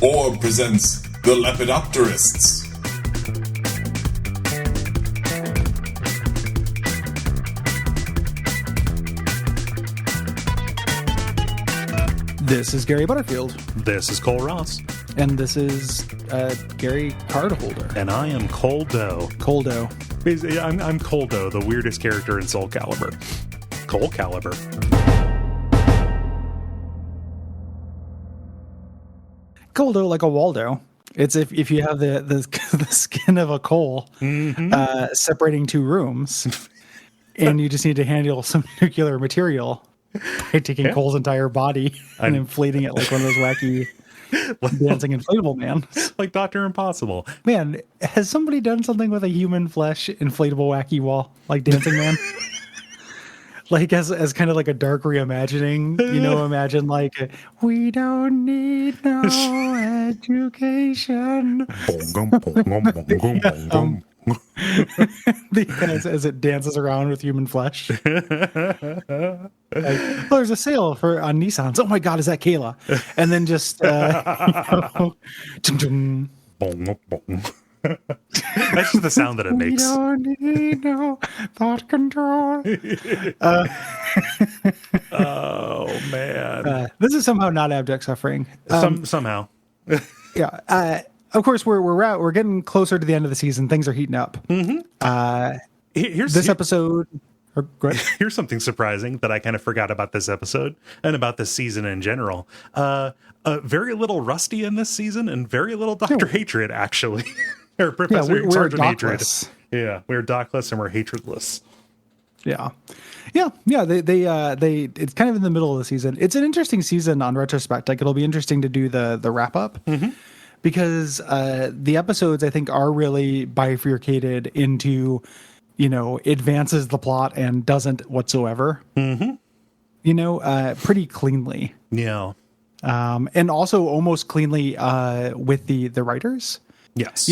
or presents the Lepidopterists. This is Gary Butterfield. This is Cole Ross. And this is Gary Cardholder. And I am Coldo. Coldo. I'm Coldo, the weirdest character in Soul Calibur. Cole Calibur. Coldo, like a Waldo. It's if you have the skin of a coal separating two rooms, and you just need to handle some nuclear material by taking Cole's entire body and inflating it like one of those wacky dancing inflatable man. Like Dr. Impossible. Man, has somebody done something with a human flesh inflatable wacky wall like Dancing Man? Like as kind of like a dark reimagining, imagine like, we don't need no education. As it dances around with human flesh. There's a sale on Nissans. Oh my God, is that Kayla? And then just, That's just the sound that it makes. We don't need no thought control. Oh man, this is somehow not abject suffering. Somehow. Yeah. Of course, we're getting closer to the end of the season. Things are heating up. Here's this episode. Here's something surprising that I kind of forgot about this episode and about this season in general. Very little Rusty in this season, and very little Dr. Hatred, actually. Or Professor Sergeant Hatred. Yeah, we're dockless and we're hatredless. Yeah. They it's kind of in the middle of the season. It's an interesting season on retrospect. Like, it'll be interesting to do the wrap up because the episodes, I think, are really bifurcated into, advances the plot and doesn't whatsoever. Pretty cleanly. Yeah. And also almost cleanly with the writers. Yes.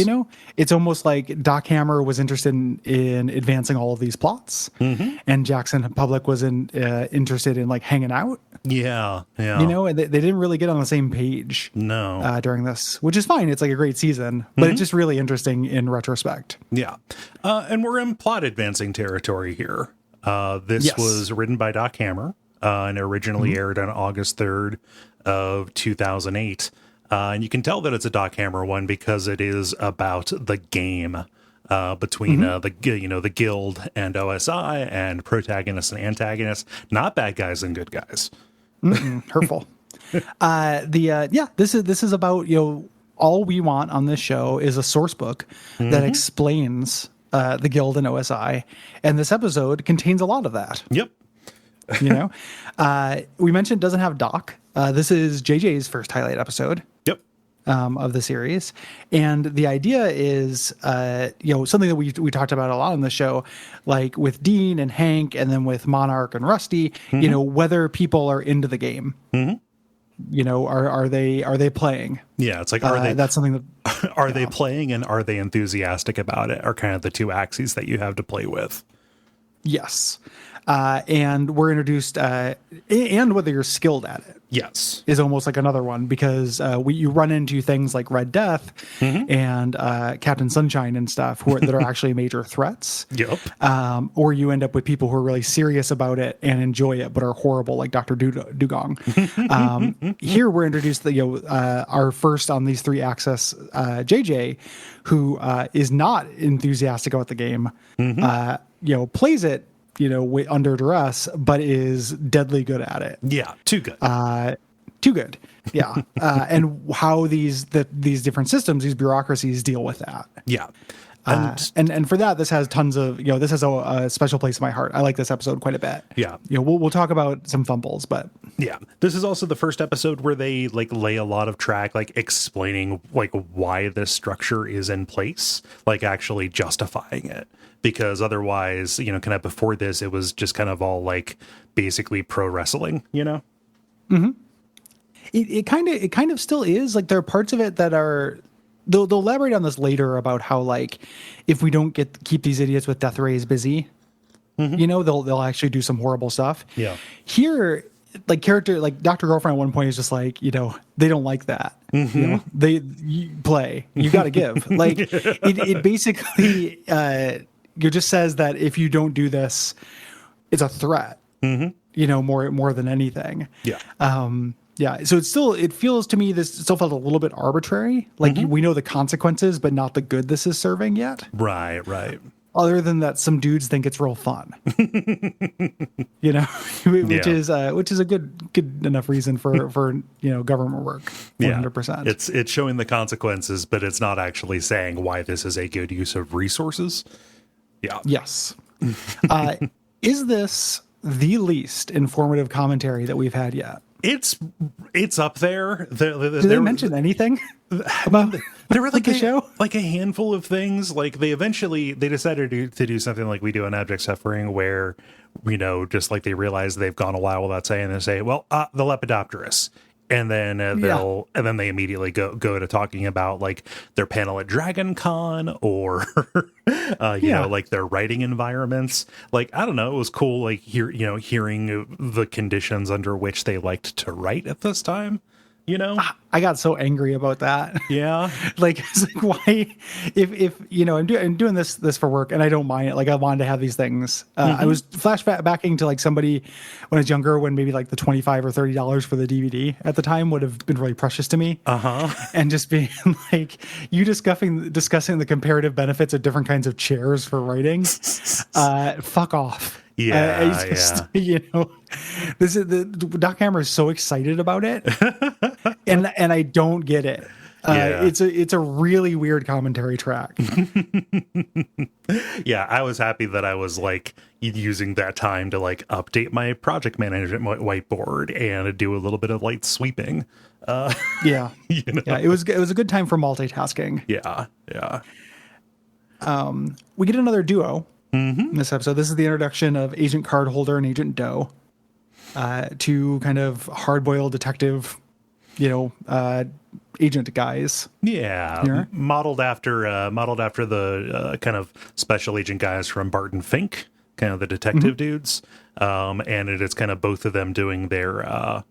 It's almost like Doc Hammer was interested in advancing all of these plots, and Jackson Public was interested in like hanging out. Yeah. And they didn't really get on the same page. No. During this, which is fine. It's like a great season, but it's just really interesting in retrospect. Yeah. And we're in plot advancing territory here. This was written by Doc Hammer and originally aired on August 3rd of 2008. And you can tell that it's a Doc Hammer one because it is about the game between the guild and OSI, and protagonists and antagonists, not bad guys and good guys. Hurtful. This is about, all we want on this show is a source book that explains the guild and OSI, and this episode contains a lot of that. Yep. We mentioned it doesn't have Doc. This is JJ's first highlight episode. Yep. Of the series. And the idea is, something that we talked about a lot on the show, like with Dean and Hank, and then with Monarch and Rusty, whether people are into the game. Are they playing? Yeah, it's like, are they? That's something that are they playing, and are they enthusiastic about it? Are kind of the two axes that you have to play with. Yes. And we're introduced, and whether you're skilled at it. Yes. Is almost like another one, because you run into things like Red Death and Captain Sunshine and stuff that are actually major threats. Yep. Or you end up with people who are really serious about it and enjoy it, but are horrible, like Dr. Dugong. Here we're introduced to our first on these three axis, JJ, who is not enthusiastic about the game, plays it, under duress, but is deadly good at it. Yeah, too good. Too good. Yeah. And how these different systems, these bureaucracies deal with that. Yeah. And for that, this has tons of, this has a special place in my heart. I like this episode quite a bit. Yeah. We'll talk about some fumbles, but yeah, this is also the first episode where they like lay a lot of track, like explaining like why this structure is in place, like actually justifying it. Because otherwise, kind of before this, it was just kind of all like basically pro wrestling, Mm-hmm. It kind of still is. Like, there are parts of it that are, they'll elaborate on this later about how, like, if we don't keep these idiots with death rays busy, they'll actually do some horrible stuff. Yeah. Here, like character, like Dr. Girlfriend at one point is just like, they don't like that. You play, you got to give. Like it basically, it just says that if you don't do this, it's a threat, more than anything. Yeah. Yeah. So it feels to me, this still felt a little bit arbitrary. Like we know the consequences, but not the good this is serving yet. Right. Other than that, some dudes think it's real fun, which is a good enough reason for government work. 100%. Yeah. It's showing the consequences, but it's not actually saying why this is a good use of resources. Yeah. Yes. Is this the least informative commentary that we've had yet? It's up there. Did they mention anything about there were like the show? Like a handful of things. Like they decided to do something like we do in Abject Suffering, where just like they realize they've gone a while without saying, they say, well, the Lepidopterists. And then they immediately go to talking about like their panel at Dragon Con or like their writing environments. Like, I don't know, it was cool like hearing the conditions under which they liked to write at this time. I got so angry about that. Yeah. Like, it's like, why, if I'm doing this for work and I don't mind it. Like, I wanted to have these things. I was flashbacking to like somebody when I was younger, when maybe like the $25 or $30 for the DVD at the time would have been really precious to me. And just being like, you discussing the comparative benefits of different kinds of chairs for writing. Fuck off. Yeah, this is the Doc Hammer is so excited about it, and I don't get it. It's a really weird commentary track. Yeah, I was happy that I was like using that time to like update my project management whiteboard and do a little bit of light sweeping. Yeah, it was a good time for multitasking. Yeah. We get another duo. In this episode. This is the introduction of Agent Cardholder and Agent Doe, two kind of hard-boiled detective, agent guys. Yeah, modeled after the kind of special agent guys from Barton Fink, kind of the detective dudes, and it is kind of both of them doing their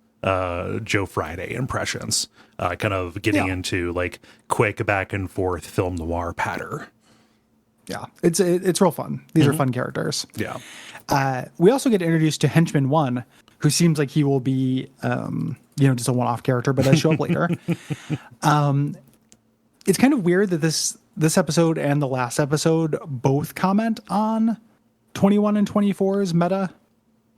Joe Friday impressions, kind of getting into like quick back and forth film noir patter. Yeah, it's real fun. These are fun characters. Yeah. We also get introduced to Henchman 1, who seems like he will be, just a one-off character, but does show up later. It's kind of weird that this episode and the last episode both comment on 21 and 24's meta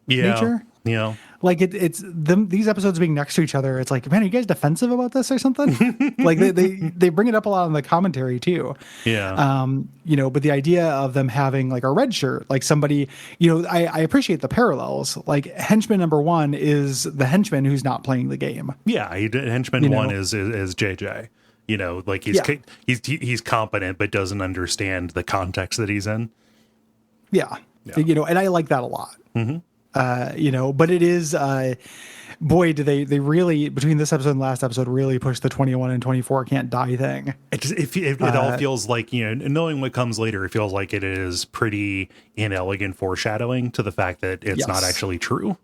nature. Yeah. Like it's them, these episodes being next to each other. It's like, man, are you guys defensive about this or something? Like they bring it up a lot in the commentary too. Yeah. But the idea of them having like a red shirt, like somebody, I appreciate the parallels. Like henchman number 1 is the henchman who's not playing the game. Yeah. Henchman 1 is JJ. Like he's competent but doesn't understand the context that he's in. Yeah. And I like that a lot. But it is, boy, do they really, between this episode and last episode, really push the 21 and 24 can't die thing. It all feels like, knowing what comes later, it feels like it is pretty inelegant foreshadowing to the fact that it's not actually true,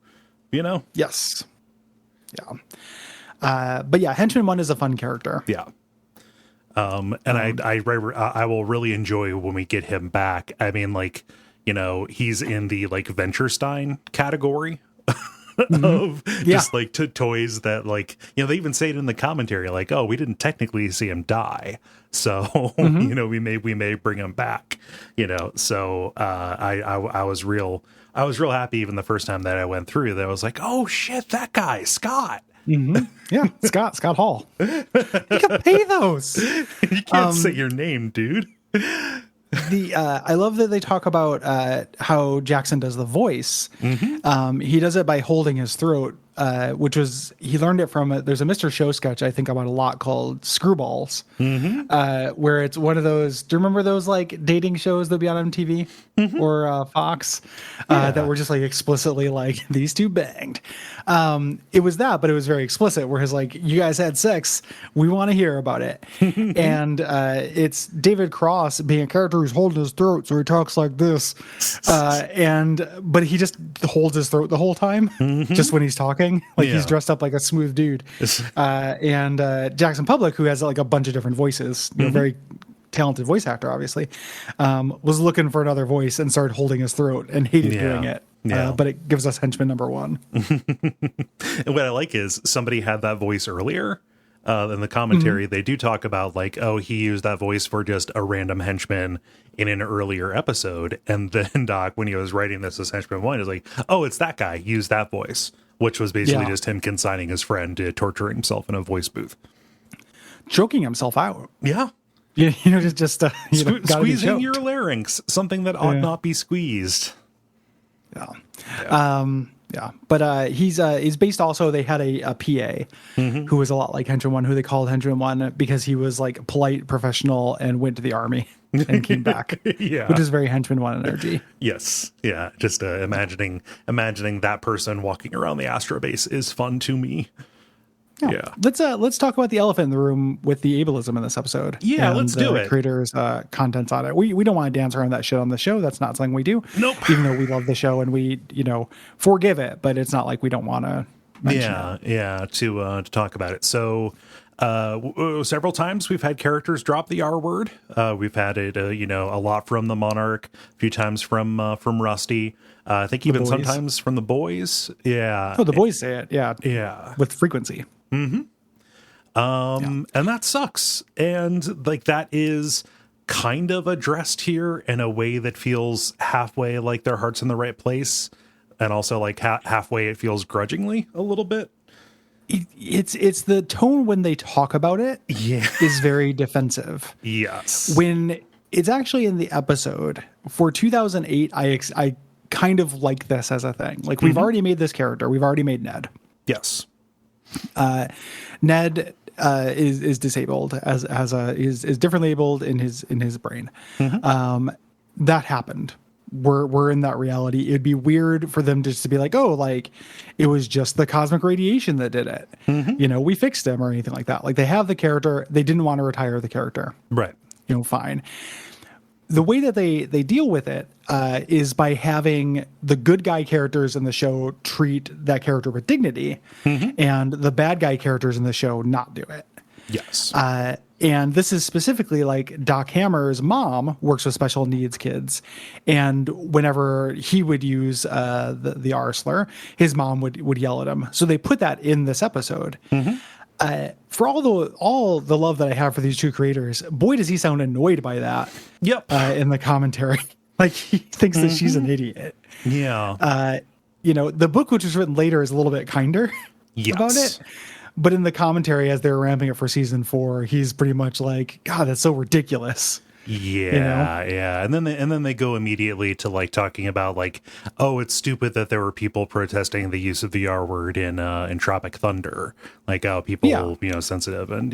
Yes. Yeah. But yeah, Henchman 1 is a fun character. Yeah. And I will really enjoy when we get him back. I mean, like, he's in the like Venturestein category of just like toys that like, they even say it in the commentary, like, oh, we didn't technically see him die. So, we may bring him back, so, I was real happy even the first time that I went through that. I was like, oh shit, that guy, Scott. Yeah. Scott Hall. You can pay those. You can't say your name, dude. I love that they talk about how Jackson does the voice. He does it by holding his throat, which was, he learned it from there's a Mr. Show sketch I think about a lot called Screwballs, where it's one of those, do you remember those like dating shows that would be on MTV or Fox that were just like explicitly like these two banged? It was that, but it was very explicit, where his like, you guys had sex, we want to hear about it. And it's David Cross being a character who's holding his throat, so he talks like this, but he just holds his throat the whole time, just when he's talking. looking. Like Yeah. he's dressed up like a smooth dude. And Jackson Public, who has like a bunch of different voices, you know, very talented voice actor, obviously, was looking for another voice and started holding his throat and hated doing it. Yeah. But it gives us henchman number 1. And what I like is somebody had that voice earlier. In the commentary, they do talk about like, oh, he used that voice for just a random henchman in an earlier episode. And then Doc, when he was writing this as henchman 1, is like, oh, it's that guy. Use that voice, which was basically just him consigning his friend to torture himself in a voice booth. Choking himself out. Yeah. You know, just squeezing your larynx, something that ought not be squeezed. Yeah. But he's based also, they had a PA who was a lot like Henchman 1, who they called Henchman 1 because he was like polite, professional, and went to the army and came back. Which is very Henchman 1 energy. Yes. Yeah. Just imagining that person walking around the Astro base is fun to me. Yeah. Let's talk about the elephant in the room with the ableism in this episode. Yeah, let's do it. Creators' contents on it. We don't want to dance around that shit on the show. That's not something we do. Nope. Even though we love the show and we, forgive it, but it's not like we don't want to mention it. Yeah, to talk about it. So several times we've had characters drop the R word. We've had it, a lot from the Monarch, a few times from Rusty. I think even sometimes from the boys. Yeah. Oh, the boys say it. Yeah. Yeah. With frequency. And that sucks. And like that is kind of addressed here in a way that feels halfway like their heart's in the right place, and also like halfway it feels grudgingly a little bit. It's the tone when they talk about it is very defensive. Yes. When it's actually in the episode for 2008, I kind of like this as a thing. Like we've already made this character. We've already made Ned. Yes. Ned is disabled is differently abled in his brain. That happened. We're in that reality. It'd be weird for them just to be like, oh, like it was just the cosmic radiation that did it. We fixed him or anything like that. Like they have the character. They didn't want to retire the character. Right. Fine. The way that they deal with it is by having the good guy characters in the show treat that character with dignity, and the bad guy characters in the show not do it. Yes. And this is specifically like Doc Hammer's mom works with special needs kids, and whenever he would use the R slur, his mom would yell at him. So they put that in this episode. For all the love that I have for these two creators, boy, does he sound annoyed by that. Yep. In the commentary, like he thinks that she's an idiot. Yeah. The book, which was written later, is a little bit kinder about it. But in the commentary, as they're ramping it for season 4, he's pretty much like, God, that's so ridiculous. Yeah, yeah. And then they go immediately to like talking about like, oh, it's stupid that there were people protesting the use of the R word in Tropic Thunder. Like, oh, people, sensitive, and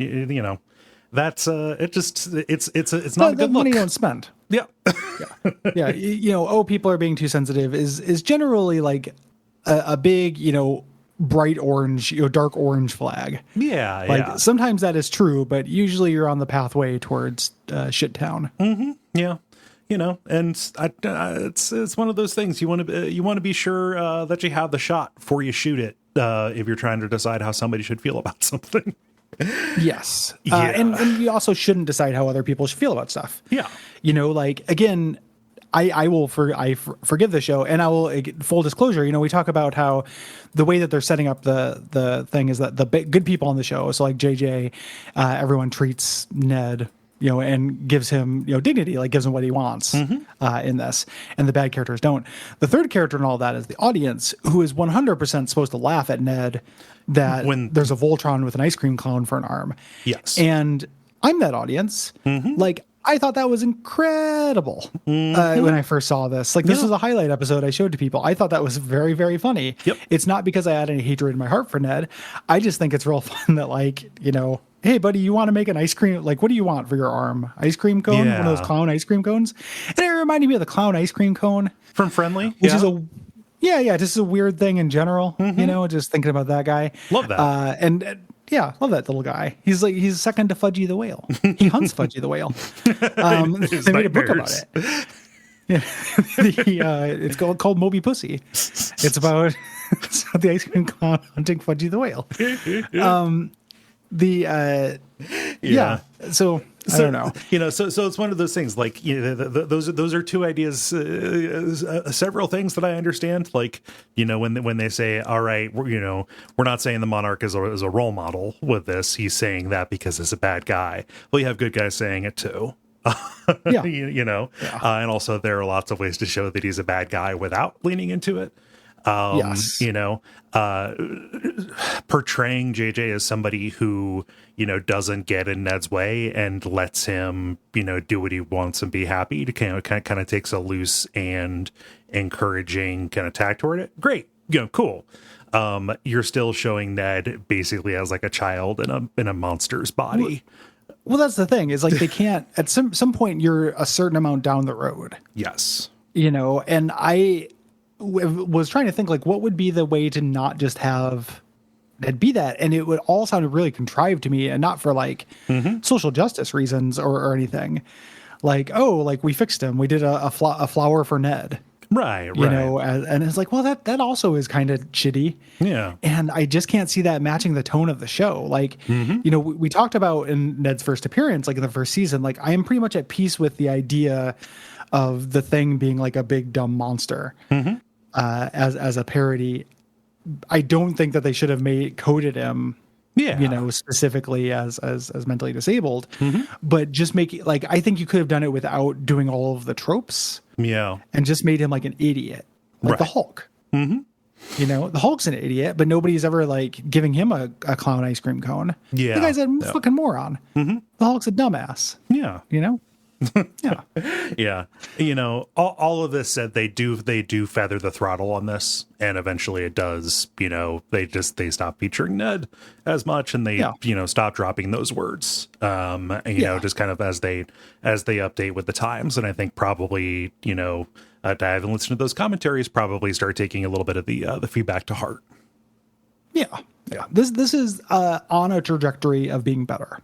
that's it's not a good money look. don't spend. Yeah. Yeah. People are being too sensitive is generally like a big, bright orange, dark orange flag. Yeah. Sometimes that is true, but usually you're on the pathway towards shit town. Yeah. And it's one of those things you want to be sure that you have the shot before you shoot it if you're trying to decide how somebody should feel about something. Yes. And you also shouldn't decide how other people should feel about stuff. Yeah. Again, I will forgive the show, and I will, full disclosure, we talk about how the way that they're setting up the thing is that the good people on the show, so like JJ, everyone treats Ned, and gives him, dignity, like gives him what he wants in this, and the bad characters don't. The third character in all that is the audience, who is 100% supposed to laugh at Ned that there's a Voltron with an ice cream cone for an arm. Yes. And I'm that audience. Like, I thought that was incredible when I first saw this. Like, this was a highlight episode I showed to people. I thought that was very, very funny. Yep. It's not because I had any hatred in my heart for Ned. I just think it's real fun that, like, hey, buddy, you want to make an ice cream? Like, what do you want for your arm? Ice cream cone? Yeah. One of those clown ice cream cones? And it reminded me of the clown ice cream cone. From Friendly? Which is just a weird thing in general, just thinking about that guy. Love that. Yeah, love that little guy. He's second to Fudgy the Whale. He hunts Fudgy the Whale. They made a book about it. It's called Moby Pussy. It's about the ice cream clown hunting Fudgy the whale. So I don't know. So it's one of those things. Like, those are two ideas. Several things that I understand. Like, when they say, "All right, we're not saying the Monarch is a role model with this. He's saying that because he's a bad guy." Well, you have good guys saying it too. Yeah. And also there are lots of ways to show that he's a bad guy without leaning into it. Yes. Portraying JJ as somebody who, doesn't get in Ned's way and lets him, do what he wants and be happy, to kind of takes a loose and encouraging kind of tack toward it. Great. Cool. You're still showing Ned basically as like a child in a monster's body. Well, that's the thing, is like they can't, at some point you're a certain amount down the road. Yes. And I was trying to think, like, what would be the way to not just have Ned be that? And it would all sound really contrived to me, and not for like social justice reasons or anything. Like, we fixed him. We did a flower for Ned. Right. And it's like, well, that also is kind of shitty. Yeah. And I just can't see that matching the tone of the show. Like, we talked about in Ned's first appearance, like in the first season, like I am pretty much at peace with the idea of the Thing being like a big dumb monster as a parody. I don't think that they should have coded him, specifically as mentally disabled, but just make it like, I think you could have done it without doing all of the tropes. Yeah. And just made him like an idiot, like the Hulk. The Hulk's an idiot, but nobody's ever like giving him a clown ice cream cone. Yeah. The guy's a fucking moron. The Hulk's a dumbass. Yeah. Yeah. Yeah. All of this said, they do feather the throttle on this, and eventually it does, they stop featuring Ned as much, and they, stop dropping those words, just kind of as they update with the times. And I think probably, dive and listen to those commentaries, probably start taking a little bit of the feedback to heart. Yeah. This is on a trajectory of being better.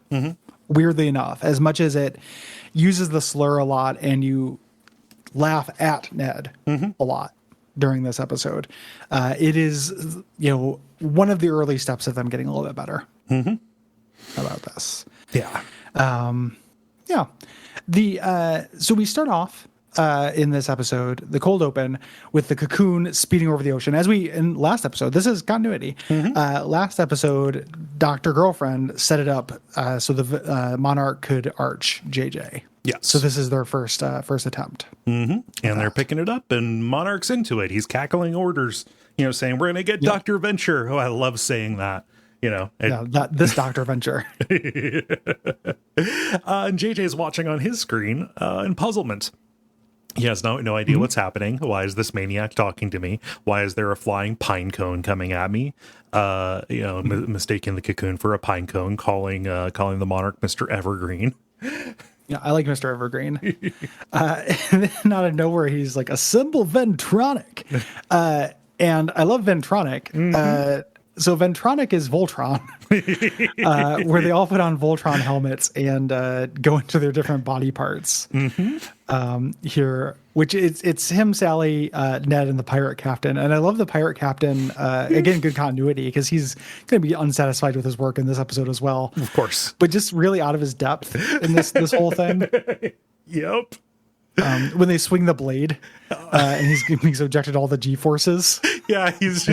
Weirdly enough, as much as it uses the slur a lot and you laugh at Ned a lot during this episode, it is, one of the early steps of them getting a little bit better about this. Yeah. So we start off in this episode, the cold open, with the cocoon speeding over the ocean. As in last episode, this is continuity. Last episode, Dr. Girlfriend set it up so the Monarch could arch JJ. Yes. So this is their first attempt. And they're picking it up, and Monarch's into it. He's cackling orders, saying, "We're going to get Dr. Venture." Oh, I love saying that. This Dr. Venture. And JJ's watching on his screen in puzzlement. He has no idea what's happening. Why is this maniac talking to me? Why is there a flying pine cone coming at me? Mistaking the cocoon for a pine cone, calling the Monarch Mr. Evergreen. Yeah, I like Mr. Evergreen. And then out of nowhere, he's like, "Assemble Ventronic." And I love Ventronic. So Ventronic is Voltron, where they all put on Voltron helmets and go into their different body parts. Here, which it's him, Sally, Ned, and the pirate captain. And I love the pirate captain. Again, good continuity, because he's going to be unsatisfied with his work in this episode as well. Of course. But just really out of his depth in this whole thing. Yep. When they swing the blade and he's being subjected to all the G-forces. Yeah, he's...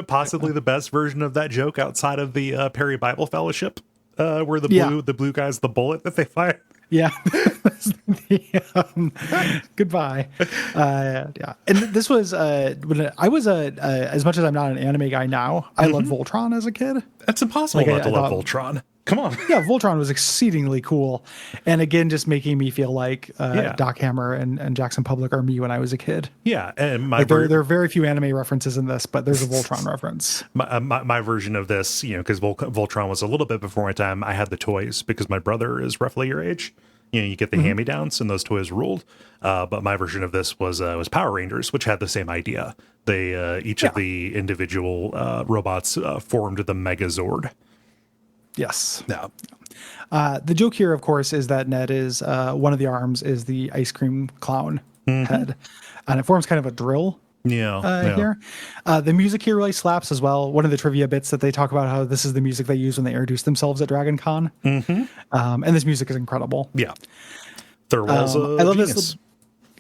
possibly the best version of that joke outside of the Perry Bible Fellowship, where the blue guy's the bullet that they fire. Yeah. Goodbye. And this was when I was as much as I'm not an anime guy now, I loved Voltron as a kid. That's impossible not to love Voltron. Come on. Yeah, Voltron was exceedingly cool. And again, just making me feel like Doc Hammer and Jackson Public are me when I was a kid. Yeah, and there are very few anime references in this, but there's a Voltron reference. My version of this, because Voltron was a little bit before my time, I had the toys because my brother is roughly your age. You get the hand-me-downs, and those toys ruled. But my version of this was Power Rangers, which had the same idea. They each of the individual robots formed the Megazord. Yes. Yeah. The joke here, of course, is that Ned is one of the arms is the ice cream clown head, and it forms kind of a drill. Here. The music here really slaps as well. One of the trivia bits that they talk about how this is the music they use when they introduce themselves at Dragon Con. And this music is incredible. Yeah. Thorwald's I love genius. this.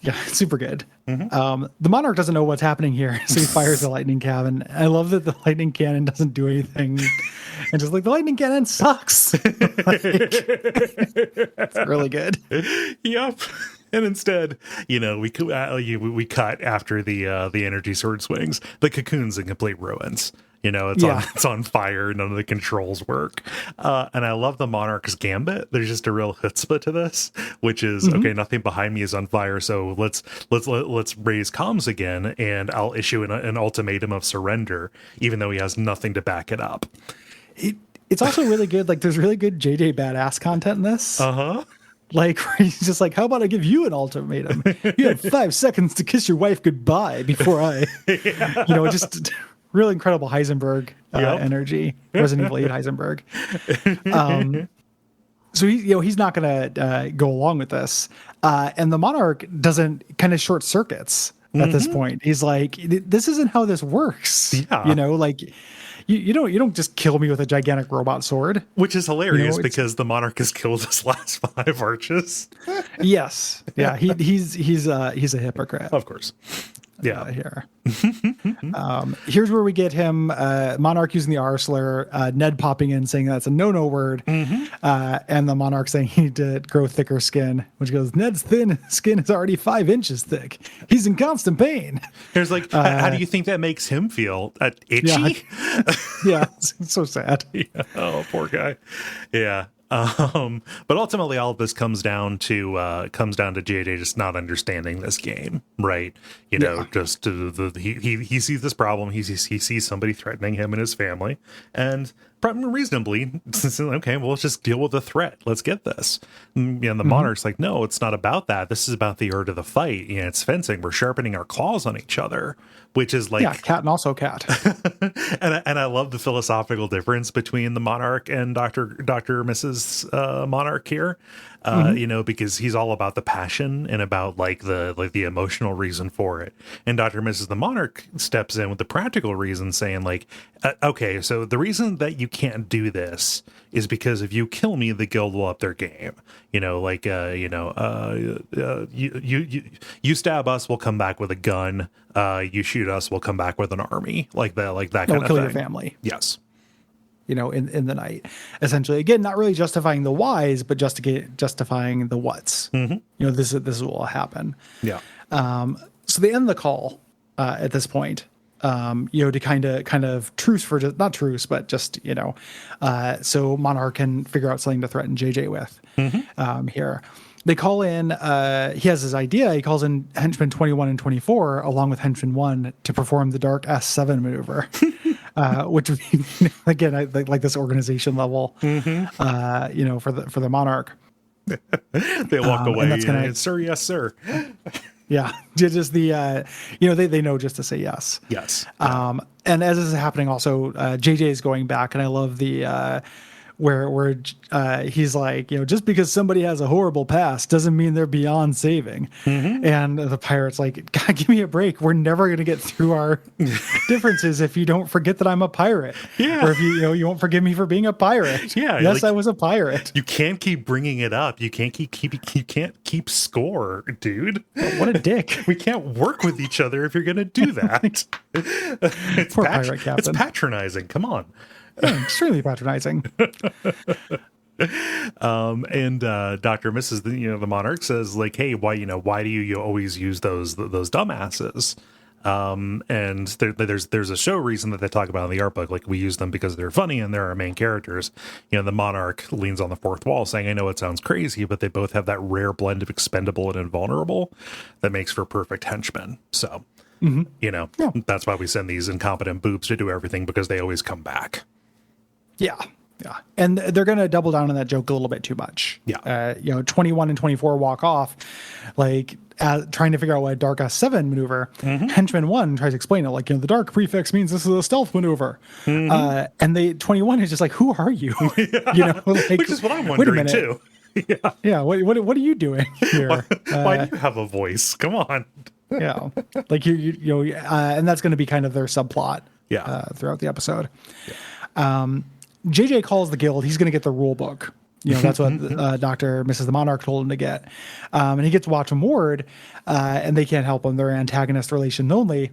Yeah, it's super good. The Monarch doesn't know what's happening here, so he fires the lightning cannon. I love that the lightning cannon doesn't do anything. And just like, the lightning cannon sucks. It's really good. Yep. And instead, we cut after the energy sword swings. The cocoon's in complete ruins. It's on fire. None of the controls work. And I love the Monarch's gambit. There's just a real chutzpah to this, which is okay. Nothing behind me is on fire, so let's raise comms again, and I'll issue an ultimatum of surrender, even though he has nothing to back it up. It's also really good. Like, there's really good JJ badass content in this. Like, where he's just like, how about I give you an ultimatum? You have 5 seconds to kiss your wife goodbye before I, just really incredible Heisenberg energy. Resident Evil 8 Heisenberg. So he's not going to go along with this. And the Monarch doesn't kind of short circuits at this point. He's like, this isn't how this works. Yeah. You don't just kill me with a gigantic robot sword, which is hilarious because the Monarch has killed his last 5 arches. Yes, yeah, he's a hypocrite, of course. Yeah, here. Here's where we get him, Monarch using the R slur, Ned popping in saying that's a no word, and the Monarch saying he need to grow thicker skin, which goes, Ned's thin skin is already 5 inches thick. He's in constant pain. There's like, how do you think that makes him feel? Itchy? Yeah, it's so sad. Yeah. Oh, poor guy. Yeah. But ultimately, all of this comes down to JJ just not understanding this game, right? Just he sees this problem. He sees somebody threatening him and his family, and reasonably, okay, well, let's just deal with the threat. Let's get this. And the Monarch's like, no, it's not about that. This is about the art of the fight. It's fencing. We're sharpening our claws on each other, which is like cat and also cat. and I love the philosophical difference between the Monarch and Dr. Mrs. Monarch here. Because he's all about the passion and about the emotional reason for it. And Dr. Mrs. the Monarch steps in with the practical reason, saying okay, so the reason that you can't do this is because if you kill me, the guild will up their game. You stab us, we'll come back with a gun. You shoot us, we'll come back with an army. Like that kind of thing. Kill your family. Yes. In the night, essentially, again, not really justifying the whys, but justifying the whats. This is what will happen. Yeah. So they end the call at this point. To kind of truce for not truce, but just so Monarch can figure out something to threaten JJ with. Here, they call in. He has his idea. He calls in henchmen 21 and 24 along with henchman 1 to perform the Dark S7 maneuver. Which would be, again, I like this organization level, for the Monarch. They walk away. And that's gonna, sir, yes, sir. Yeah, just the they know just to say yes. Yes. And as this is happening, also JJ is going back, and I love the where he's like, just because somebody has a horrible past doesn't mean they're beyond saving. And the pirate's like, God, give me a break. We're never going to get through our differences if you don't forget that I'm a pirate. Yeah. Or if you won't forgive me for being a pirate. Yeah. Yes, I was a pirate. You can't keep bringing it up. You can't keep score, dude. What a dick. We can't work with each other if you're going to do that. Poor pirate captain. It's patronizing. Come on. Yeah, extremely patronizing. And Dr. Mrs. the Monarch says hey, why do you always use those dumbasses? And there's a show reason that they talk about in the art book, we use them because they're funny and they're our main characters. The Monarch leans on the fourth wall saying, I know it sounds crazy, but they both have that rare blend of expendable and invulnerable that makes for perfect henchmen. So that's why we send these incompetent boobs to do everything, because they always come back. Yeah. And they're going to double down on that joke a little bit too much. Yeah. 21 and 24 walk off. trying to figure out what a dark S7 maneuver. Henchman 1 tries to explain it, like, the dark prefix means this is a stealth maneuver. And the 21 is just like, who are you? Like, which is what I'm wondering too. Yeah. What are you doing here? Why do you have a voice? Come on. Yeah. Like and that's going to be kind of their subplot. Yeah. Throughout the episode. JJ calls the guild. He's going to get the rule book. That's what Dr. Mrs. the Monarch told him to get. And he gets Watchman Ward, and they can't help him. They're antagonist relation only.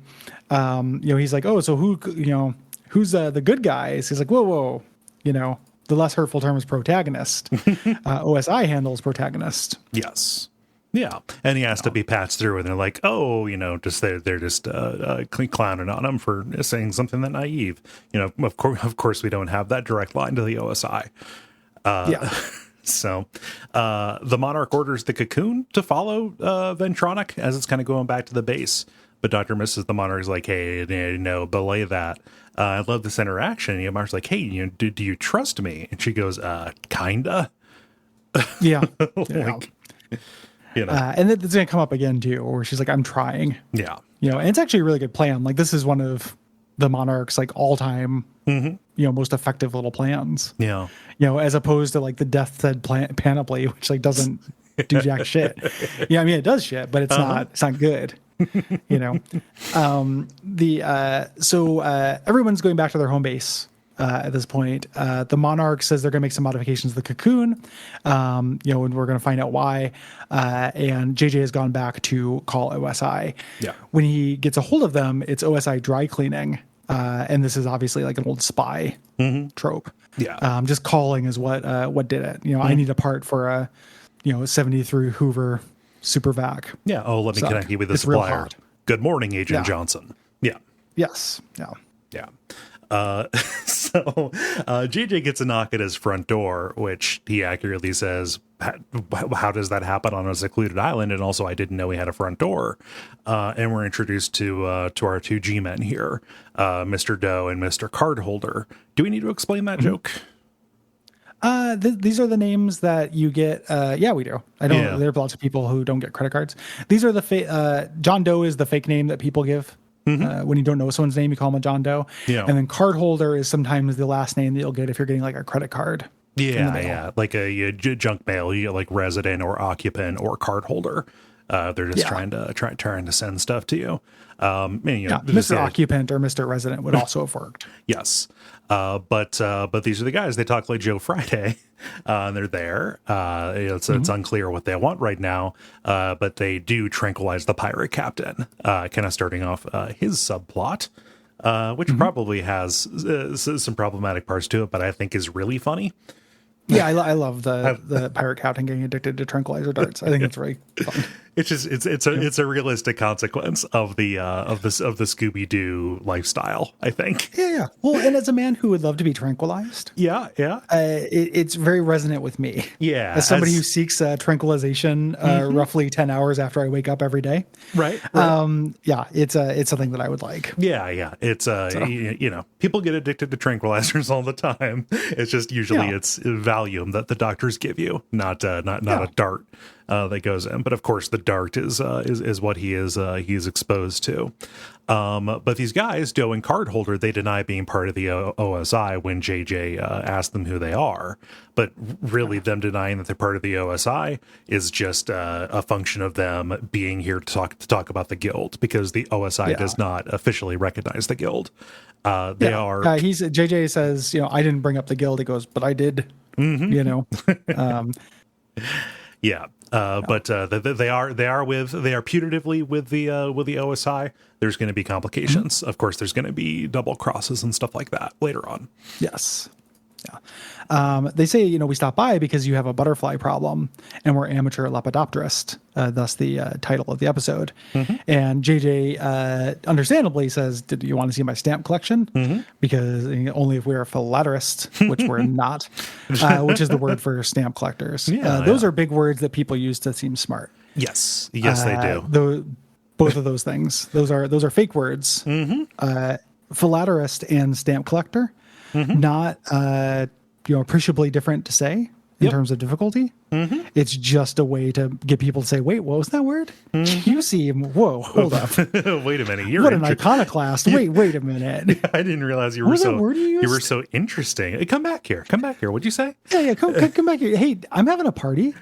He's like, oh, so who's the good guys? He's like, whoa. The less hurtful term is protagonist. OSI handles protagonist. Yes. Yeah. And he has to be patched through, and they're like, oh, just they're just clowning on him for saying something that naive. Of course, we don't have that direct line to the OSI. So the Monarch orders the Cocoon to follow Ventronic as it's kind of going back to the base. But Dr. Mrs. the Monarch is like, hey, no, belay that. I love this interaction. Monarch's like, hey, do you trust me? And she goes, kinda. Yeah. Like, and it's going to come up again, too, where she's like, I'm trying. Yeah. And it's actually a really good plan. Like, this is one of the Monarch's, like, all-time, most effective little plans. Yeah. As opposed to, like, the Death's Head panoply, which, like, doesn't do jack shit. Yeah, I mean, it does shit, but it's not good. So everyone's going back to their home base at this point. The Monarch says they're going to make some modifications to the Cocoon, and we're going to find out why. And JJ has gone back to call OSI. Yeah. When he gets a hold of them, it's OSI dry cleaning. And this is obviously like an old spy trope. Yeah. Just calling is what did it. I need a part for a 73 Hoover super vac. Yeah. Oh, let me connect you with the supplier. Good morning, Agent Johnson. Yeah. Yes. Yeah. Yeah. So JJ gets a knock at his front door, which he accurately says, how does that happen on a secluded island? And also, I didn't know he had a front door. And we're introduced to our two G-men here, Mr. Doe and Mr. Cardholder. Do we need to explain that joke? These are the names that you get. Yeah, we do. There are lots of people who don't get credit cards. These are the John Doe is the fake name that people give. When you don't know someone's name, you call them a John Doe. Yeah. And then Cardholder is sometimes the last name that you'll get if you're getting like a credit card. Yeah. Like a junk mail, you get like resident or occupant or cardholder. They're just trying to send stuff to you. Mr. Occupant or Mr. Resident would also have worked. Yes. But these are the guys. They talk like Joe Friday, and they're there. It's unclear what they want right now, but they do tranquilize the pirate captain, kind of starting off his subplot, which probably has some problematic parts to it, but I think is really funny. Yeah, I love the pirate captain getting addicted to tranquilizer darts. I think it's very fun. It's a realistic consequence of the Scooby-Doo lifestyle, I think. Yeah. Well, and as a man who would love to be tranquilized, it's very resonant with me. Yeah, as somebody who seeks tranquilization roughly 10 hours after I wake up every day. Right. It's something that I would like. Yeah. It's people get addicted to tranquilizers all the time. It's just usually it's Valium that the doctors give you, not a dart. That goes in, but of course the dart is what he is exposed to. But these guys, Doe and Cardholder, they deny being part of the OSI when JJ asked them who they are. But really, them denying that they're part of the OSI is just a function of them being here to talk about the guild, because the OSI does not officially recognize the guild. They are. JJ says, I didn't bring up the guild. He goes, but I did. Yeah. But they are putatively with the OSI. There's going to be complications. Of course, there's going to be double crosses and stuff like that later on. Yes. Yeah. They say, we stopped by because you have a butterfly problem and we're amateur lepidopterists, thus the title of the episode. And JJ understandably says, did you want to see my stamp collection? Because only if we're philatelist, which we're not, which is the word for stamp collectors. Those are big words that people use to seem smart. Yes, they do. Both of those things. Those are fake words. Philatelist and stamp collector. Not appreciably different to say in terms of difficulty. It's just a way to get people to say, wait, what was that word? You seem, whoa, hold up. Wait a minute. What an iconoclast. Wait a minute. I didn't realize you were was that word you you were used? so interesting. Hey, come back here. What'd you say? Yeah, come back here. Hey, I'm having a party.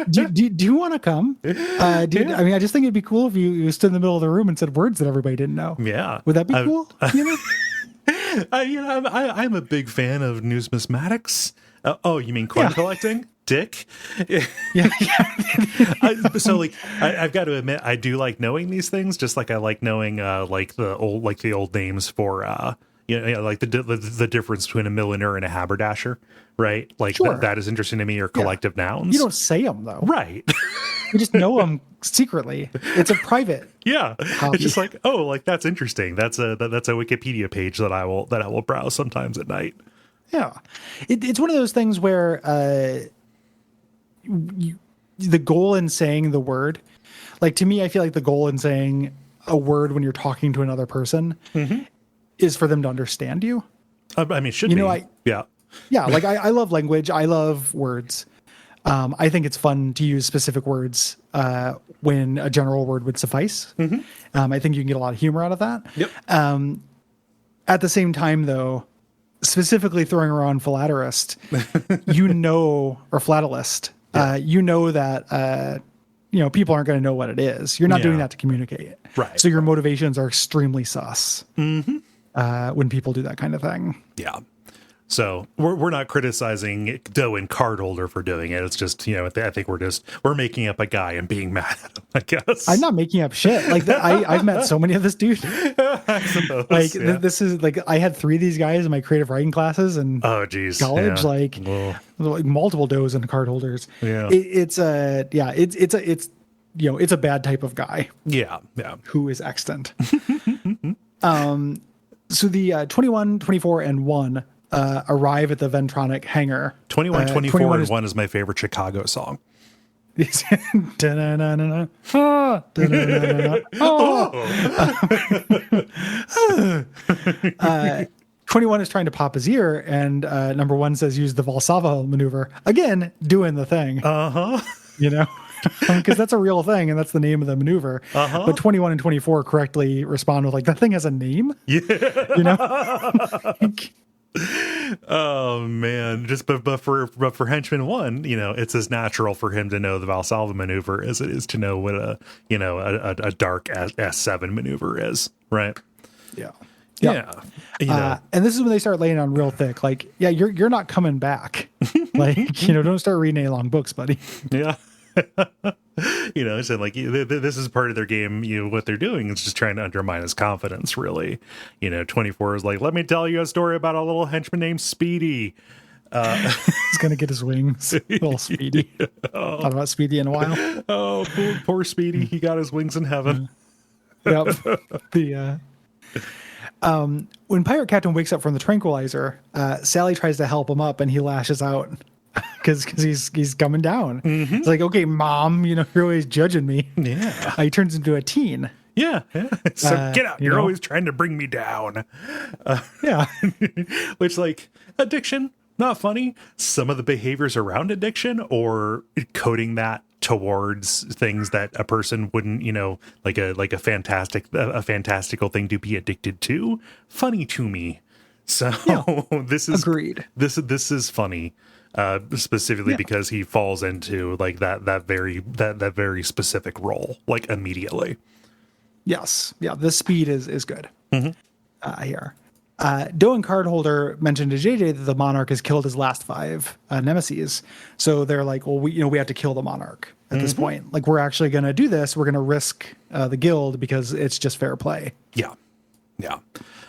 Do you want to come? I mean, I just think it'd be cool if you stood in the middle of the room and said words that everybody didn't know. Yeah. Would that be cool? I'm a big fan of numismatics. Oh, you mean coin collecting? Dick. Yeah. So like, I've got to admit, I do like knowing these things, just like I like knowing like the old names for like the difference between a milliner and a haberdasher, right? Like Sure. that is interesting to me, or collective nouns. You don't say them though. Right. You just know them secretly. It's a private. Yeah. hobby. It's just like, oh, like that's interesting. That's a Wikipedia page that I will browse sometimes at night. Yeah. It's one of those things where the goal in saying the word, like to me, I feel like the goal in saying a word when you're talking to another person is for them to understand you. I mean, it should be. Yeah. Yeah. Like I love language. I love words. I think it's fun to use specific words when a general word would suffice. I think you can get a lot of humor out of that. Yep. At the same time, though, specifically throwing around philatelist, or philatelist, you know that people aren't going to know what it is. You're not doing that to communicate, right? So your motivations are extremely sus when people do that kind of thing. Yeah. So we're not criticizing Doe and Cardholder for doing it. It's just, I think we're making up a guy and being mad at him, I guess. I'm not making up shit. Like I've met so many of this dude. I suppose. Like this is like, I had 3 of these guys in my creative writing classes and geez, college, yeah. like multiple Does and Cardholders. Yeah. It's a bad type of guy. Yeah. Who is extant. So the 21, 24, and 1 arrive at the Ventronic hangar. 21, 24, and 1 is my favorite Chicago song. 21 is trying to pop his ear, and number 1 says use the Valsalva maneuver. Again, doing the thing. Because that's a real thing, and that's the name of the maneuver. But 21 and 24 correctly respond with like, that thing has a name? Yeah. Oh man, but for henchman 1, it's as natural for him to know the Valsalva maneuver as it is to know what a dark S7 maneuver is, right? Yeah. And this is when they start laying on real thick. Like, yeah, you're not coming back. Like, don't start reading any long books, buddy. Yeah. So like this is part of their game. What they're doing is just trying to undermine his confidence. Really, 24 is like, let me tell you a story about a little henchman named Speedy. He's gonna get his wings. Little Speedy. Thought about Speedy in a while. Oh, poor Speedy. He got his wings in heaven. Yep. When Pirate Captain wakes up from the tranquilizer, Sally tries to help him up, and he lashes out. Because he's coming down. It's like, okay, Mom, you're always judging me. Yeah. He turns into a teen. Yeah. So get out. You're always trying to bring me down. Yeah. Which, like, addiction, not funny. Some of the behaviors around addiction, or coding that towards things that a person wouldn't, like a fantastical thing to be addicted to, funny to me. So this is agreed. This is funny. Specifically because he falls into like that very specific role, like immediately. Yes. Yeah. The speed is good here. Doe and Cardholder mentioned to JJ that the Monarch has killed his last 5 nemesis. So they're like, well, we have to kill the Monarch at this point. Like, we're actually going to do this. We're going to risk the guild because it's just fair play. Yeah.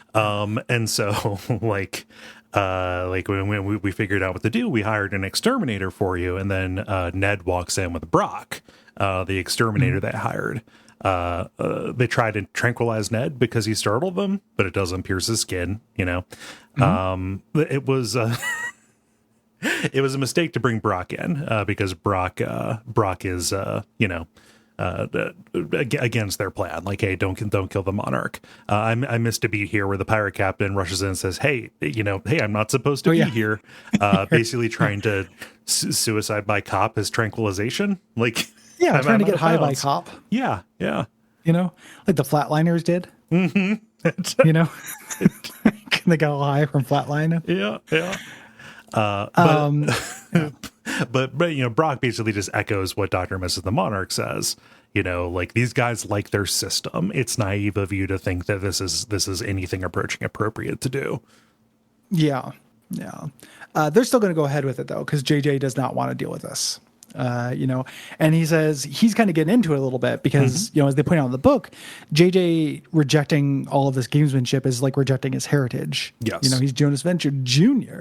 And so like when we figured out what to do, we hired an exterminator for you, and then Ned walks in with Brock, the exterminator they hired. They tried to tranquilize Ned because he startled them, but it doesn't pierce his skin. It was it was a mistake to bring Brock in because Brock is against their plan. Like, hey, don't kill the Monarch. I missed a beat here where the pirate captain rushes in and says, hey, hey, I'm not supposed to be here. Basically trying to suicide by cop as tranquilization. Like, yeah, trying to get high by cop. Yeah. Like the Flatliners did. Mm-hmm. They got all high from flatlining. Yeah. But Brock basically just echoes what Dr. and Mrs. the Monarch says. Like, these guys like their system. It's naive of you to think that this is anything approaching appropriate to do. Yeah. They're still going to go ahead with it though, because JJ does not want to deal with this. And he says he's kind of getting into it a little bit because, as they point out in the book, JJ rejecting all of this gamesmanship is like rejecting his heritage. Yes. He's Jonas Venture Jr.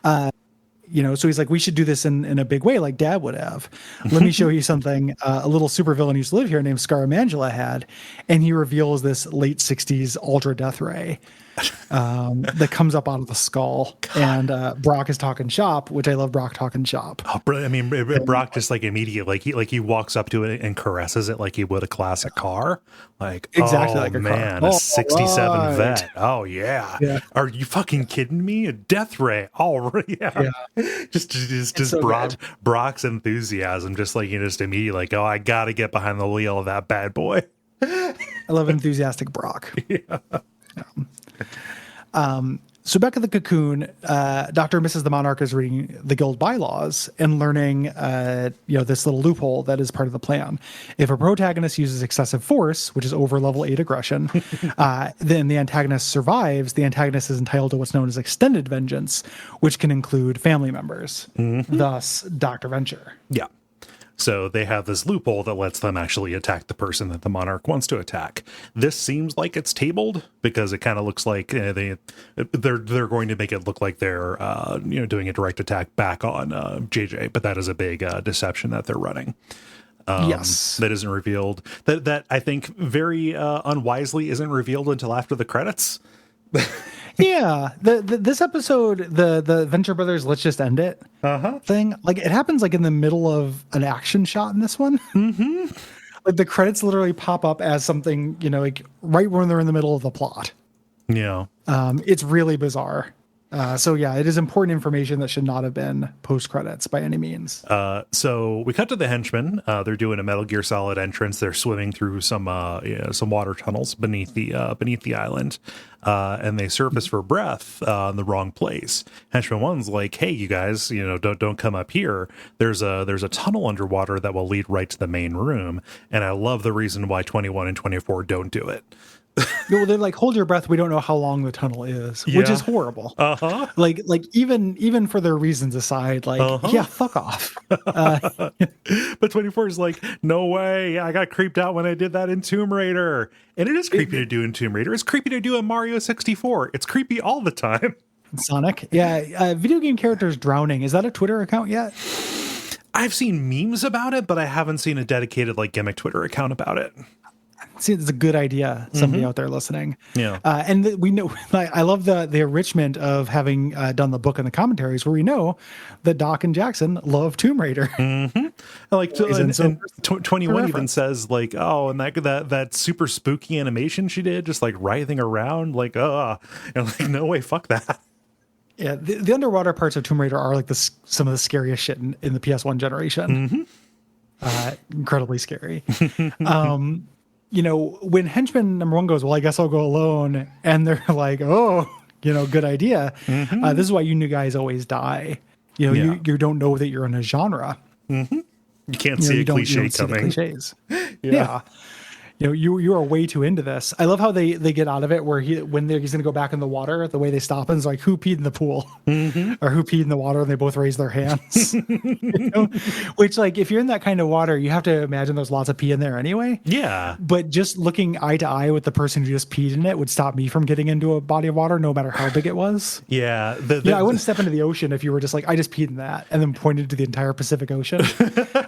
So he's like, we should do this in a big way like Dad would have. Let me show you something a little supervillain who used to live here named Scaramangela had. And he reveals this late 60s Ultra Death Ray that comes up out of the skull. God. And Brock is talking shop, which I love Brock talking shop. Oh, I mean, Brock just like immediately, like he walks up to it and caresses it like he would a classic car. Like, exactly, oh, like a man, car. A 67 right. vet. Oh yeah. Are you fucking kidding me? A Death Ray. Oh yeah. Just so Brock's enthusiasm, just like just immediately like, oh, I gotta get behind the wheel of that bad boy. I love enthusiastic Brock. Yeah. So back at the cocoon, Dr. and Mrs. the Monarch is reading the guild bylaws and learning, this little loophole that is part of the plan. If a protagonist uses excessive force, which is over level 8 aggression, then the antagonist survives. The antagonist is entitled to what's known as extended vengeance, which can include family members. Thus, Dr. Venture. Yeah. So they have this loophole that lets them actually attack the person that the Monarch wants to attack. This seems like it's tabled because it kind of looks like they're going to make it look like they're doing a direct attack back on JJ, but that is a big deception that they're running. Yes, that isn't revealed. That I think very unwisely isn't revealed until after the credits. Yeah, this episode, the Venture Brothers, let's just end it thing. Like, it happens like in the middle of an action shot in this one. Like the credits literally pop up as something, like right when they're in the middle of the plot. Yeah. It's really bizarre. So yeah, it is important information that should not have been post credits by any means. So we cut to the henchmen. They're doing a Metal Gear Solid entrance. They're swimming through some water tunnels beneath the island, and they surface for breath in the wrong place. Henchman 1's like, "Hey, you guys, don't come up here. There's a tunnel underwater that will lead right to the main room." And I love the reason why 21 and 24 don't do it. Well, they're like, hold your breath. We don't know how long the tunnel is, which is horrible. Like even for their reasons aside, like, yeah, fuck off. But 24 is like, no way. I got creeped out when I did that in Tomb Raider. And it is creepy to do in Tomb Raider. It's creepy to do in Mario 64. It's creepy all the time. Sonic. Yeah. Video game characters drowning. Is that a Twitter account yet? I've seen memes about it, but I haven't seen a dedicated gimmick Twitter account about it. See, it's a good idea. Somebody out there listening. Yeah. And we know, I love the enrichment of having done the book and the commentaries where we know that Doc and Jackson love Tomb Raider. Like, and 21 even says like, oh, and that super spooky animation she did, just like writhing around, like, and like, no way, fuck that. Yeah. The underwater parts of Tomb Raider are like some of the scariest shit in the PS1 generation. Incredibly scary. When henchman number 1 goes, well, I guess I'll go alone. And they're like, oh, good idea. This is why you new guys always die. You don't know that you're in a genre. You can't see a cliche coming. Cliches. Yeah. You are way too into this. I love how they get out of it where he's going to go back in the water, the way they stop and it's like, who peed in the pool or who peed in the water, and they both raise their hands. Which, like, if you're in that kind of water, you have to imagine there's lots of pee in there anyway. Yeah. But just looking eye to eye with the person who just peed in it would stop me from getting into a body of water, no matter how big it was. Yeah. I wouldn't step into the ocean if you were just like, I just peed in that, and then pointed to the entire Pacific Ocean.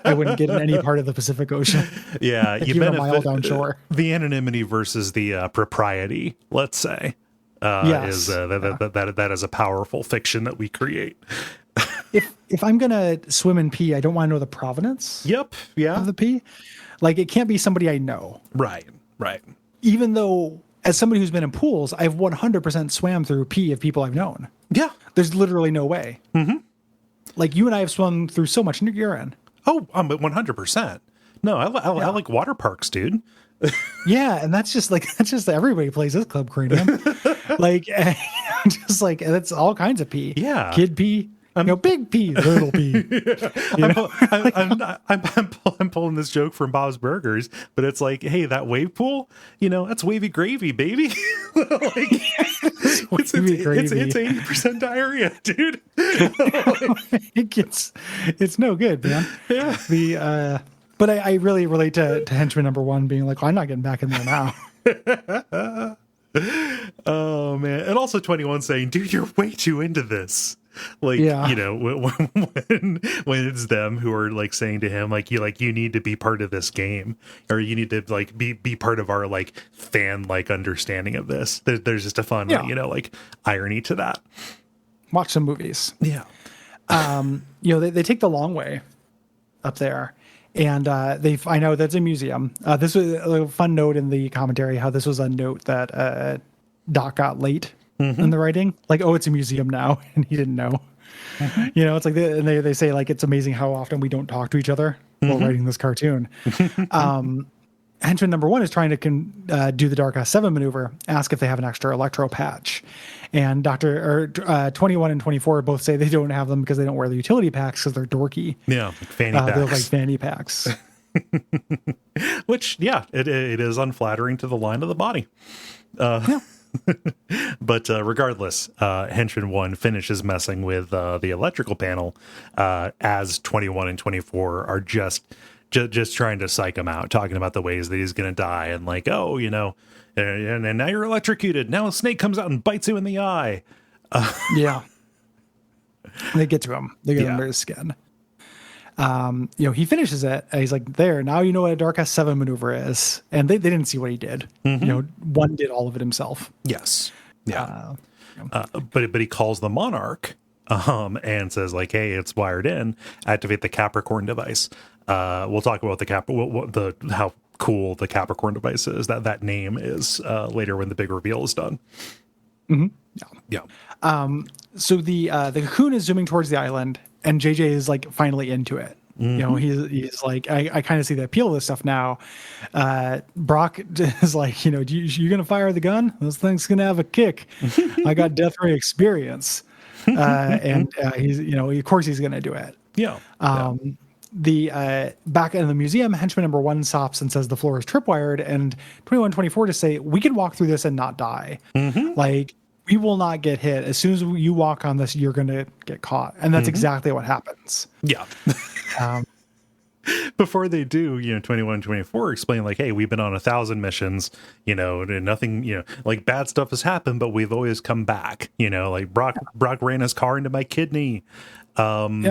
I wouldn't get in any part of the Pacific Ocean. Yeah. Like, even a mile down shore. The anonymity versus the propriety, let's say, is that is a powerful fiction that we create. if I'm gonna swim and pee, I don't want to know the provenance Yep. Yeah. of the pee. Like, it can't be somebody I know. Right. Right. Even though, as somebody who's been in pools, I've 100% swam through pee of people I've known. Yeah. There's literally no way. Mm-hmm. Like, you and I have swum through so much urine. Oh, 100%. No, I like water parks, dude. Yeah, and that's just everybody plays this Club Cranium. Like, just like, that's all kinds of pee. Yeah. Kid pee. Big pee, little pee. I'm pulling this joke from Bob's Burgers, but it's like, hey, that wave pool, that's wavy gravy, baby. Like, it's 80% diarrhea, dude. It's no good, man. Yeah. But I really relate to henchman number one being like, I'm not getting back in there now. Oh man, and also 21 saying, dude, you're way too into this. Like, when it's them who are like saying to him, like you need to be part of this game, or you need to like be part of our like fan like understanding of this. There's just a fun like irony to that. Watch some movies. Yeah. They take the long way up there. And I know that's a museum. This was a fun note in the commentary, how this was a note that Doc got late in the writing. Like, oh, it's a museum now, and he didn't know. It's like they say, like, it's amazing how often we don't talk to each other while writing this cartoon. Henchman number one is trying to do the Dark S7 maneuver, ask if they have an extra electro patch. And 21 and 24 both say they don't have them because they don't wear the utility packs because they're dorky. Yeah, like fanny packs. They're like fanny packs. Which, yeah, it is unflattering to the line of the body. But regardless, Henchman 1 finishes messing with the electrical panel as 21 and 24 are just trying to psych him out, talking about the ways that he's going to die, and like, oh, and now you're electrocuted. Now a snake comes out and bites you in the eye. Yeah. They get to him. They get under his skin. He finishes it. And he's like, there, now you know what a Dark S7 maneuver is. And they didn't see what he did. One did all of it himself. Yes. Yeah. But he calls the Monarch and says, like, hey, it's wired in. Activate the Capricorn device. We'll talk about how cool the Capricorn device is. That name is later when the big reveal is done. Mm-hmm. Yeah. So the cocoon is zooming towards the island, and JJ is like finally into it. He's like, I kind of see the appeal of this stuff now. Brock is like, you gonna fire the gun? This thing's gonna have a kick. I got death ray experience, and he's of course he's gonna do it. Yeah. The back in the museum, henchman number one stops and says the floor is tripwired, and 2124 to say we can walk through this and not die. Like, we will not get hit. As soon as you walk on this, you're going to get caught. And that's exactly what happens. Yeah. Before they do, 21, 24 explain like, hey, we've been on 1,000 missions, and nothing, like bad stuff has happened, but we've always come back, like Brock ran his car into my kidney. And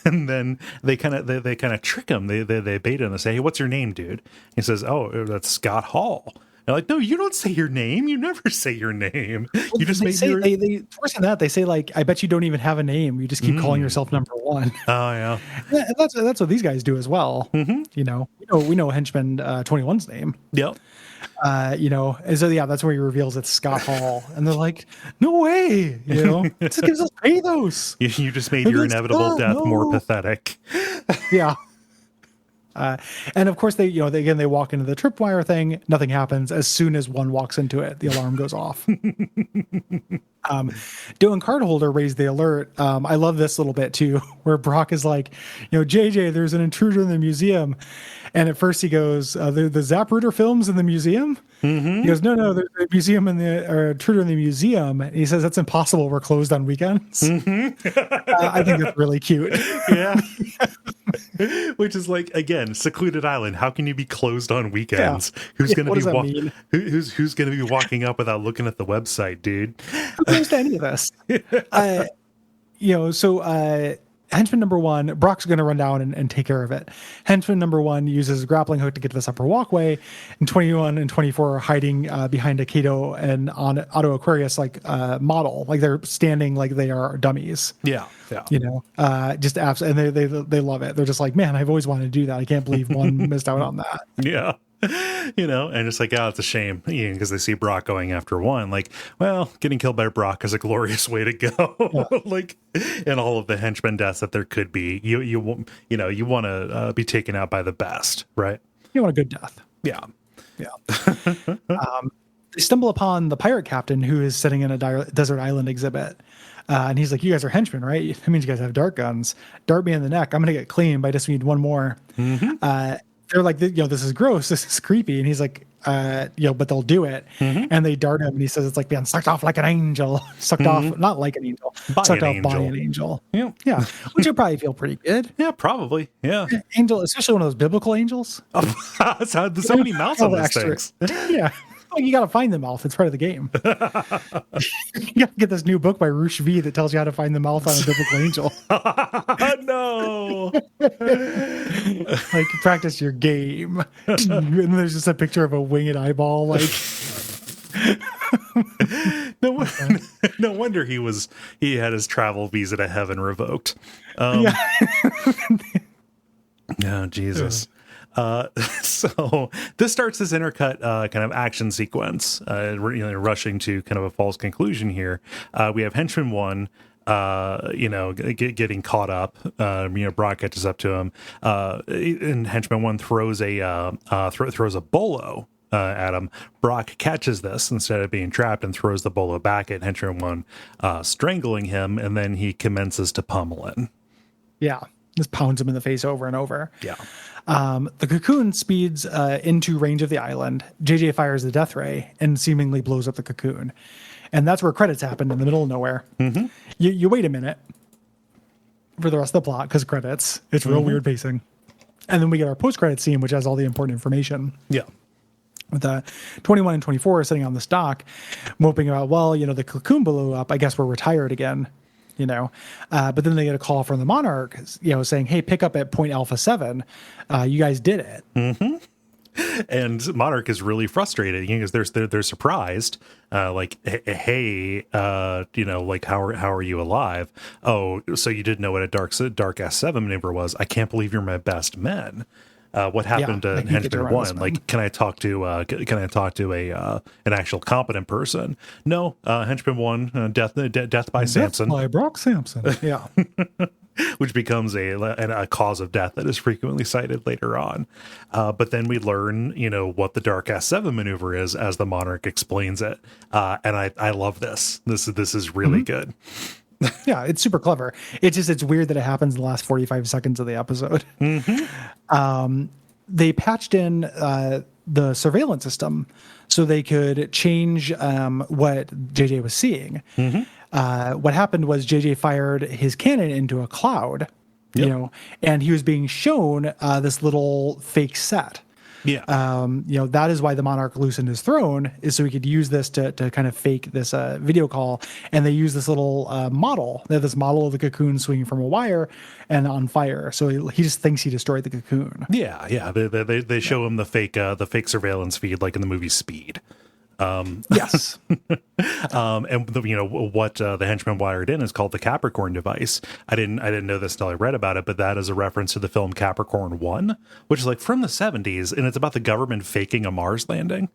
then they kind of trick him. They bait him and say, hey, what's your name, dude? He says, oh, that's Scott Hall. They're like, no, you don't say your name. You never say your name. You just worse than that. They say, like, I bet you don't even have a name. You just keep calling yourself number one. Oh yeah. That's what these guys do as well. We know henchman 21's name. Yep. And so that's where he reveals it's Scott Hall, and they're like, no way, this gives us pathos. You just made your inevitable death more pathetic. Yeah. And of course they walk into the tripwire thing. Nothing happens. As soon as one walks into it, the alarm goes off. Doe and Cardholder raise the alert. I love this little bit too, where Brock is like, JJ, there's an intruder in the museum. And at first he goes, the Zapruder films in the museum? He goes, no, there's a museum intruder in the museum. And he says, that's impossible. We're closed on weekends. I think that's really cute. Yeah. Which is like, again, secluded island. How can you be closed on weekends? Yeah. Who's going to be walking up without looking at the website, dude? Who knows any of this? henchman number one, Brock's going to run down and take care of it. Henchman number one uses a grappling hook to get to this upper walkway, and 21 and 24 are hiding behind a Kato and on Auto Aquarius model, like they're standing like they are dummies. Yeah. Just absolutely, and they love it. They're just like, man, I've always wanted to do that. I can't believe one missed out on that. Yeah. And it's like, it's a shame, because they see Brock going after one. Like, well, getting killed by Brock is a glorious way to go. Yeah. And all of the henchmen deaths that there could be, you want to be taken out by the best, right? You want a good death. Yeah. They stumble upon the pirate captain who is sitting in a desert island exhibit. And he's like, you guys are henchmen, right? That means you guys have dart guns. Dart me in the neck. I'm going to get clean, but I just need one more. Mm-hmm. They're like, this is gross. This is creepy. And he's like, but they'll do it. Mm-hmm. And they dart him. And he says, it's like being sucked off like an angel. Sucked off, not like an angel. Sucked off by an angel. Yeah. Which would probably feel pretty good. Yeah, probably. Yeah. Angel, especially one of those biblical angels. So many mouths on these things. Yeah. You got to find the mouth. It's part of the game. You got to get this new book by Roosh V that tells you how to find the mouth on a biblical angel. No. Practice your game. And there's just a picture of a winged eyeball. No wonder he had his travel visa to heaven revoked. Oh, Jesus. So this starts this intercut kind of action sequence. We're rushing to kind of a false conclusion here. We have henchman one, getting caught up. Brock catches up to him, and henchman one throws a bolo at him. Brock catches this instead of being trapped and throws the bolo back at henchman one, strangling him, and then he commences to pummel him. Yeah. Just pounds him in the face over and over. Yeah. The cocoon speeds into range of the island. JJ fires the death ray and seemingly blows up the cocoon. And that's where credits happen, in the middle of nowhere. Mm-hmm. You wait a minute for the rest of the plot, because credits. It's real weird pacing. And then we get our post-credit scene, which has all the important information. Yeah. With 21 and 24 are sitting on this dock, moping about, the cocoon blew up. I guess we're retired again. But then they get a call from the Monarch, saying, hey, pick up at point Alpha 7. You guys did it. Mm-hmm. And Monarch is really frustrated because they're surprised. Hey, how are you alive? Oh, so you didn't know what a dark S7 maneuver was. I can't believe you're my best men. What happened to henchman one? Can I talk to an actual competent person? No, henchman one, death by Samson. Death by Brock Samson. Yeah. Which becomes a cause of death that is frequently cited later on. But then we learn, what the dark S7 maneuver is as the Monarch explains it. And I love this. This is really good. Yeah, it's super clever. It's weird that it happens in the last 45 seconds of the episode. Mm-hmm. They patched in the surveillance system so they could change what JJ was seeing. Mm-hmm. What happened was JJ fired his cannon into a cloud, and he was being shown this little fake set. Yeah. That is why the Monarch loosened his throne, is so he could use this to kind of fake this video call. And they use this little model. They have this model of the cocoon swinging from a wire and on fire. So he just thinks he destroyed the cocoon. Yeah. Yeah. They show him the fake surveillance feed, like in the movie Speed. Yes. And what the henchman wired in is called the Capricorn device. I didn't know this until I read about it, but that is a reference to the film Capricorn 1, which is from the 70s, and it's about the government faking a Mars landing,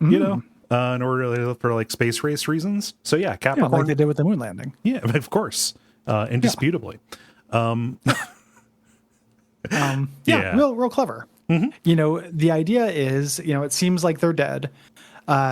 in order for space race reasons. So yeah, Capricorn, like they did with the moon landing. Yeah, of course, indisputably. Real clever. Mm-hmm. The idea is, it seems like they're dead.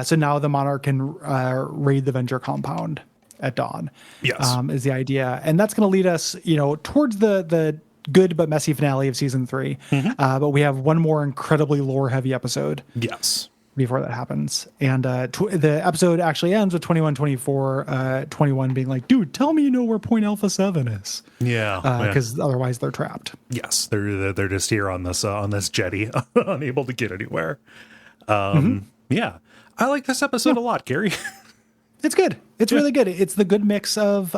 So now the Monarch can raid the Venture compound at dawn. Yes. Is the idea. And that's going to lead us, towards the good but messy finale of season 3. Mm-hmm. But we have one more incredibly lore-heavy episode. Yes. Before that happens. And the episode actually ends with 21-24, 21 being like, dude, tell me where point Alpha 7 is. Yeah. Because otherwise they're trapped. Yes. They're just here on this jetty, unable to get anywhere. Yeah. I like this episode a lot, Gary. It's good. It's really good. It's the good mix of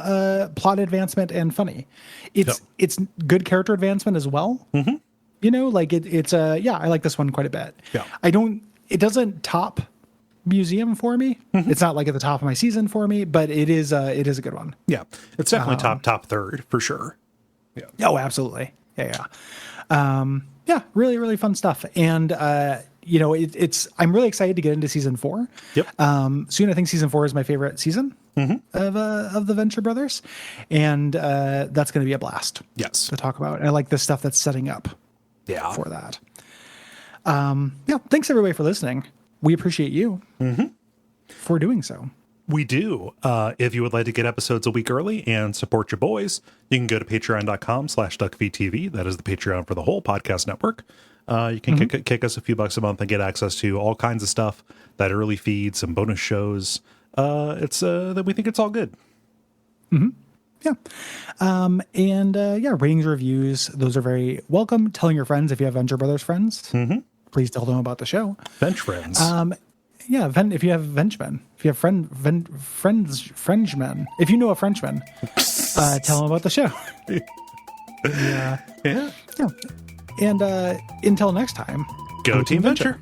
plot advancement and funny. It's good character advancement as well. Mm-hmm. You know, like it's I like this one quite a bit. Yeah. It doesn't top Museum for me. Mm-hmm. It's not like at the top of my season for me, but it is a good one. Yeah. It's definitely top third for sure. Yeah. Oh, absolutely. Yeah. Really, really fun stuff. And I'm really excited to get into season 4. Yep. Soon, I think season 4 is my favorite season of the Venture Brothers, and that's going to be a blast. Yes. To talk about. And I like the stuff that's setting up. Yeah. For that. Thanks everybody for listening. We appreciate you for doing so. We do. If you would like to get episodes a week early and support your boys, you can go to patreon.com/Duckfeed.tv. That is the Patreon for the whole podcast network. You can kick us a few bucks a month and get access to all kinds of stuff, that early feed, some bonus shows. That we think it's all good. Mm-hmm. Yeah. Ratings, reviews, those are very welcome. Telling your friends if you have Venture Brothers friends. Mm-hmm. Please tell them about the show. Bench friends. If you have Frenchmen, if you have Frenchmen, if you know a Frenchman, tell them about the show. Yeah. And until next time, go Team Venture.